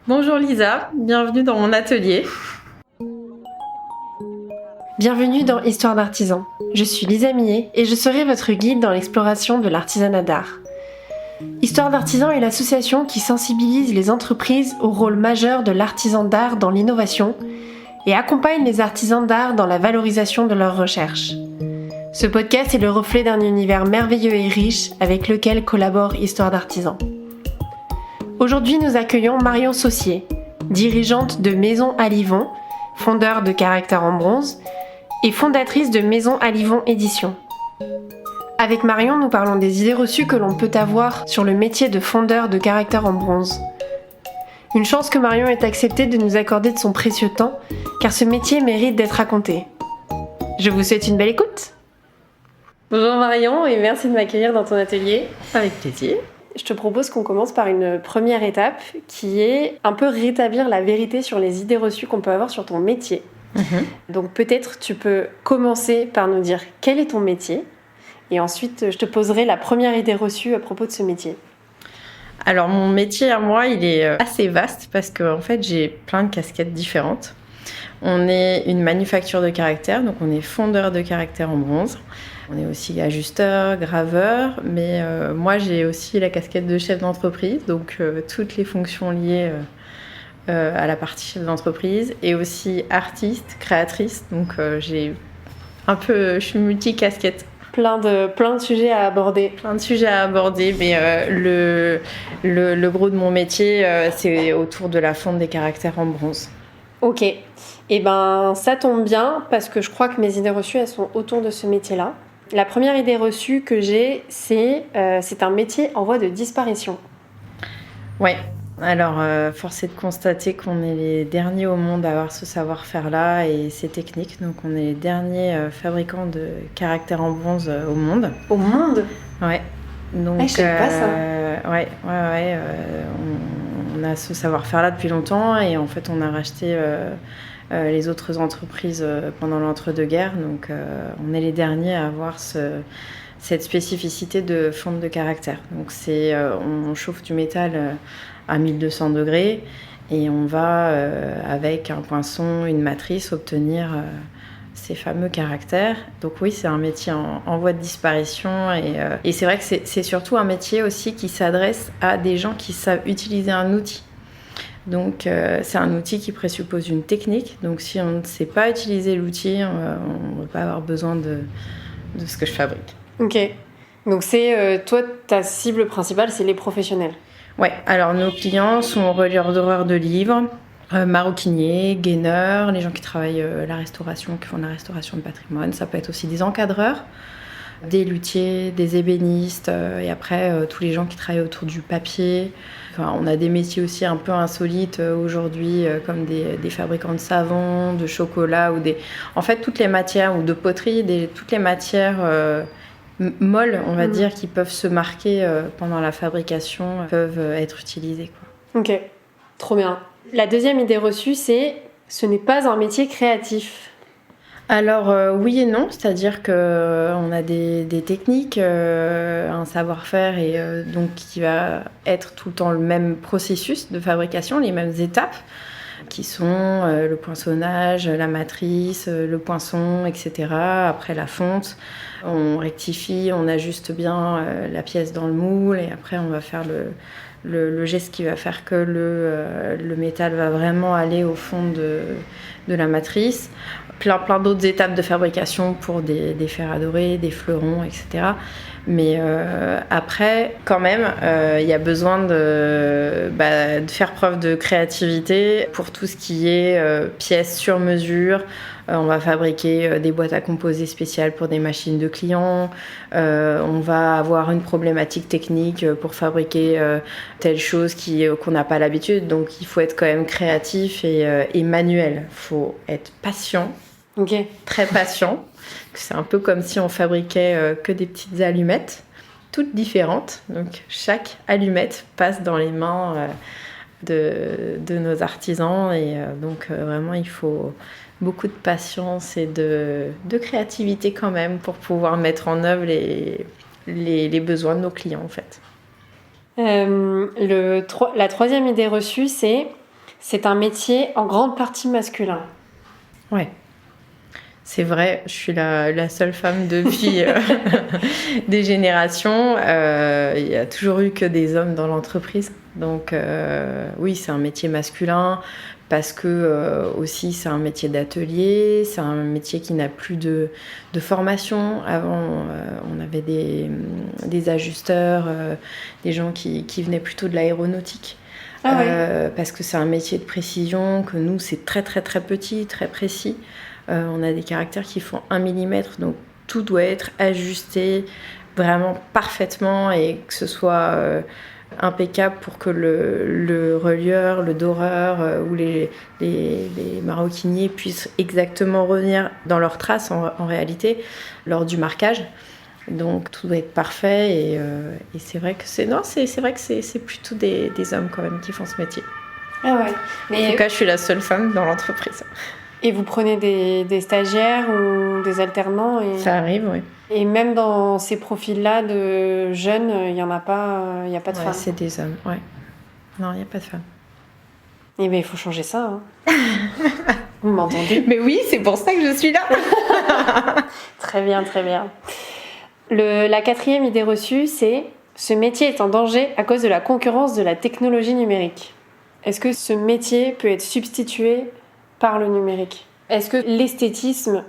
Bonjour Lisa, bienvenue dans mon atelier. Bienvenue dans Histoire d'artisan. Je suis Lisa Millet et je serai votre guide dans l'exploration de l'artisanat d'art. Histoire d'artisan est l'association qui sensibilise les entreprises au rôle majeur de l'artisan d'art dans l'innovation et accompagne les artisans d'art dans la valorisation de leurs recherches. Ce podcast est le reflet d'un univers merveilleux et riche avec lequel collabore Histoire d'artisan. Aujourd'hui, nous accueillons Marion Saucier, dirigeante de Maison Alivon, fondeur de Caractère en bronze et fondatrice de Maison Alivon Édition. Avec Marion, nous parlons des idées reçues que l'on peut avoir sur le métier de fondeur de Caractère en bronze. Une chance que Marion ait accepté de nous accorder de son précieux temps, car ce métier mérite d'être raconté. Je vous souhaite une belle écoute. Bonjour Marion et merci de m'accueillir dans ton atelier. Avec plaisir. Je te propose qu'on commence par une première étape qui est un peu rétablir la vérité sur les idées reçues qu'on peut avoir sur ton métier. Donc peut-être tu peux commencer par nous dire quel est ton métier et ensuite je te poserai la première idée reçue à propos de ce métier. Alors mon métier à moi, il est assez vaste parce qu'en fait j'ai plein de casquettes différentes. On est une manufacture de caractère, donc on est fondeur de caractère en bronze. On est aussi ajusteur, graveur, mais moi j'ai aussi la casquette de chef d'entreprise, donc toutes les fonctions liées à la partie chef d'entreprise, et aussi artiste, créatrice, donc je suis multi-casquette. Plein de sujets à aborder. Plein de sujets à aborder, mais le gros de mon métier, c'est autour de la fonte des caractères en bronze. Ok, et ben ça tombe bien parce que je crois que mes idées reçues elles sont autour de ce métier-là. La première idée reçue que j'ai, c'est un métier en voie de disparition. Ouais, alors force est de constater qu'on est les derniers au monde à avoir ce savoir-faire-là et ces techniques. Donc on est les derniers fabricants de caractères en bronze au monde. Au monde ? Ouais. Donc, je sais pas ça. Ouais. On a ce savoir-faire-là depuis longtemps et en fait on a racheté les autres entreprises pendant l'entre-deux-guerres. Donc on est les derniers à avoir cette spécificité de fonte de caractère. Donc on chauffe du métal à 1200 degrés et on va avec un poinçon, une matrice obtenir ces fameux caractères. Donc oui, c'est un métier en voie de disparition et c'est vrai que c'est surtout un métier aussi qui s'adresse à des gens qui savent utiliser un outil. Donc c'est un outil qui présuppose une technique. Donc si on ne sait pas utiliser l'outil, on ne va pas avoir besoin de ce que je fabrique. Ok. Donc toi, ta cible principale, c'est les professionnels. Ouais, alors nos clients sont relieurs de livres, maroquiniers, gaineurs, les gens qui travaillent la restauration, qui font de la restauration de patrimoine. Ça peut être aussi des encadreurs, des luthiers, des ébénistes et après tous les gens qui travaillent autour du papier. Enfin, on a des métiers aussi un peu insolites aujourd'hui comme des fabricants de savon, de chocolat en fait toutes les matières ou de poterie, toutes les matières molles, on va dire, qui peuvent se marquer pendant la fabrication peuvent être utilisées, quoi. Ok, trop bien. La deuxième idée reçue, c'est ce n'est pas un métier créatif. Alors oui et non, c'est-à-dire qu'on a des techniques, un savoir-faire et donc qui va être tout le temps le même processus de fabrication, les mêmes étapes qui sont le poinçonnage, la matrice, le poinçon, etc. Après la fonte, on rectifie, on ajuste bien la pièce dans le moule et après on va faire le geste qui va faire que le métal va vraiment aller au fond de la matrice. Plein d'autres étapes de fabrication pour des fers à dorer, des fleurons, etc. Mais après, quand même, il y a besoin de faire preuve de créativité pour tout ce qui est pièces sur mesure. On va fabriquer des boîtes à composer spéciales pour des machines de clients. On va avoir une problématique technique pour fabriquer telle chose qu'on n'a pas l'habitude. Donc il faut être quand même créatif et manuel. Il faut être patient. Okay. Très patient. C'est un peu comme si on fabriquait que des petites allumettes, toutes différentes. Donc chaque allumette passe dans les mains de nos artisans et donc vraiment il faut beaucoup de patience et de créativité quand même pour pouvoir mettre en œuvre les besoins de nos clients en fait. La troisième idée reçue, c'est c'est un métier en grande partie masculin. Ouais. C'est vrai, je suis la seule femme depuis des générations. Il y a toujours eu que des hommes dans l'entreprise. Donc oui, c'est un métier masculin parce que aussi c'est un métier d'atelier, c'est un métier qui n'a plus de formation. Avant, on avait des ajusteurs, des gens qui venaient plutôt de l'aéronautique. Ah ouais. Parce que c'est un métier de précision, que nous, c'est très très très petit, très précis. On a des caractères qui font 1 millimètre, donc tout doit être ajusté vraiment parfaitement et que ce soit impeccable pour que le relieur, le doreur ou les maroquiniers puissent exactement revenir dans leurs traces en réalité lors du marquage. Donc tout doit être parfait et c'est vrai que c'est vrai que c'est plutôt des hommes quand même qui font ce métier. Ah ouais. Mais en tout cas, je suis la seule femme dans l'entreprise. Et vous prenez des stagiaires ou des alternants Ça arrive, oui. Et même dans ces profils-là de jeunes, il n'y a pas de femmes. C'est des hommes, ouais. Non, il n'y a pas de femmes. Eh bien, il faut changer ça. Hein. Vous m'entendez ? Mais oui, c'est pour ça que je suis là. Très bien, très bien. La 4e idée reçue, c'est « Ce métier est en danger à cause de la concurrence de la technologie numérique ». Est-ce que ce métier peut être substitué par le numérique ? Est-ce que l'esthétisme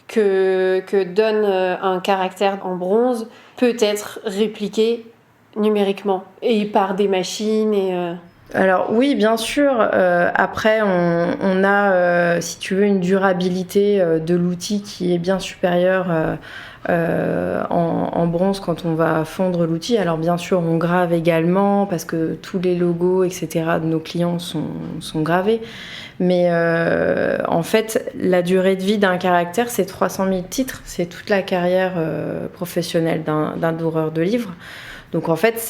que donne un caractère en bronze peut être répliqué numériquement et par des machines Alors oui, bien sûr. Après, on a, si tu veux, une durabilité de l'outil qui est bien supérieure en bronze quand on va fondre l'outil. Alors bien sûr, on grave également parce que tous les logos, etc. de nos clients sont gravés. Mais en fait, la durée de vie d'un caractère, c'est 300 000 titres. C'est toute la carrière professionnelle d'un doreur de livres. Donc en fait,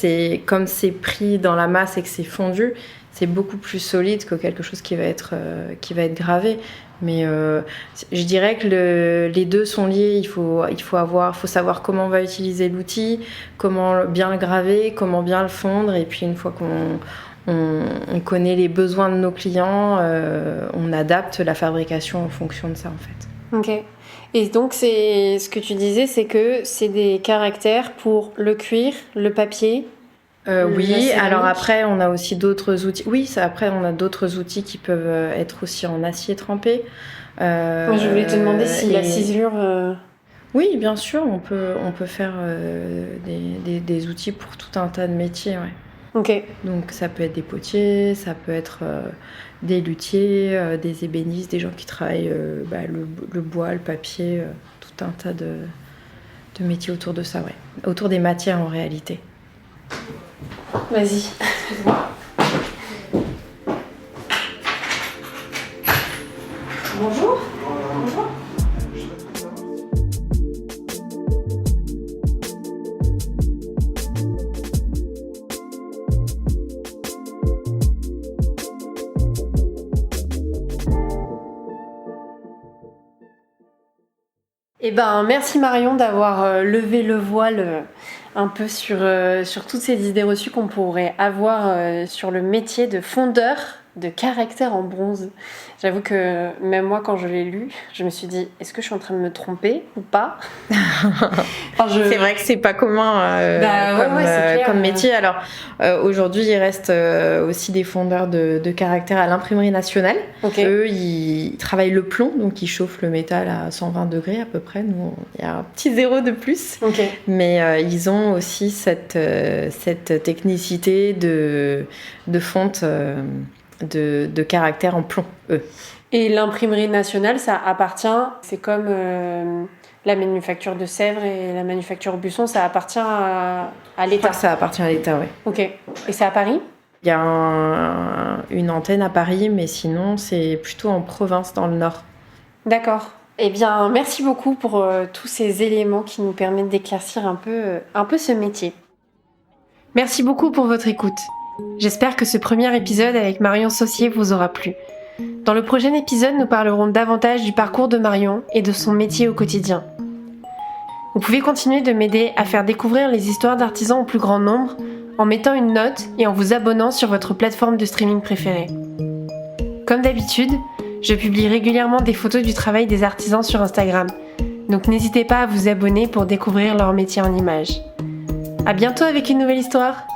comme c'est pris dans la masse et que c'est fondu, c'est beaucoup plus solide que quelque chose qui va être gravé. Mais je dirais que les deux sont liés. Il faut savoir comment on va utiliser l'outil, comment bien le graver, comment bien le fondre. Et puis une fois qu'on connaît les besoins de nos clients, on adapte la fabrication en fonction de ça en fait. Ok. Et donc, ce que tu disais, c'est que c'est des caractères pour le cuir, le papier. Oui, alors après, on a aussi d'autres outils. Oui, après, on a d'autres outils qui peuvent être aussi en acier trempé. Moi, je voulais te demander si la ciselure... Oui, bien sûr, on peut faire des outils pour tout un tas de métiers, ouais. Ok. Donc ça peut être des potiers, ça peut être des luthiers, des ébénistes, des gens qui travaillent le bois, le papier, tout un tas de métiers autour de ça, ouais. Autour des matières en réalité. Vas-y, excuse-moi. Bonjour. Bonjour. Eh ben, merci Marion d'avoir levé le voile un peu sur toutes ces idées reçues qu'on pourrait avoir sur le métier de fondeur de caractères en bronze. J'avoue que même moi, quand je l'ai lu, je me suis dit, est-ce que je suis en train de me tromper ou pas ? C'est vrai que c'est pas commun comme métier. Alors aujourd'hui, il reste aussi des fondeurs de caractères à l'imprimerie nationale. Okay. Eux, ils travaillent le plomb, donc ils chauffent le métal à 120 degrés à peu près. Nous, il y a un petit zéro de plus. Okay. Mais ils ont aussi cette technicité de fonte de caractères en plomb, eux. Et l'imprimerie nationale, ça appartient, c'est comme la manufacture de Sèvres et la manufacture Busson, ça appartient à l'État. Ça appartient à l'État, oui. Ok. Et c'est à Paris ? Il y a une antenne à Paris, mais sinon, c'est plutôt en province, dans le Nord. D'accord. Eh bien, merci beaucoup pour tous ces éléments qui nous permettent d'éclaircir un peu ce métier. Merci beaucoup pour votre écoute. J'espère que ce premier épisode avec Marion Saucier vous aura plu. Dans le prochain épisode, nous parlerons davantage du parcours de Marion et de son métier au quotidien. Vous pouvez continuer de m'aider à faire découvrir les histoires d'artisans au plus grand nombre en mettant une note et en vous abonnant sur votre plateforme de streaming préférée. Comme d'habitude, je publie régulièrement des photos du travail des artisans sur Instagram, donc n'hésitez pas à vous abonner pour découvrir leur métier en images. À bientôt avec une nouvelle histoire!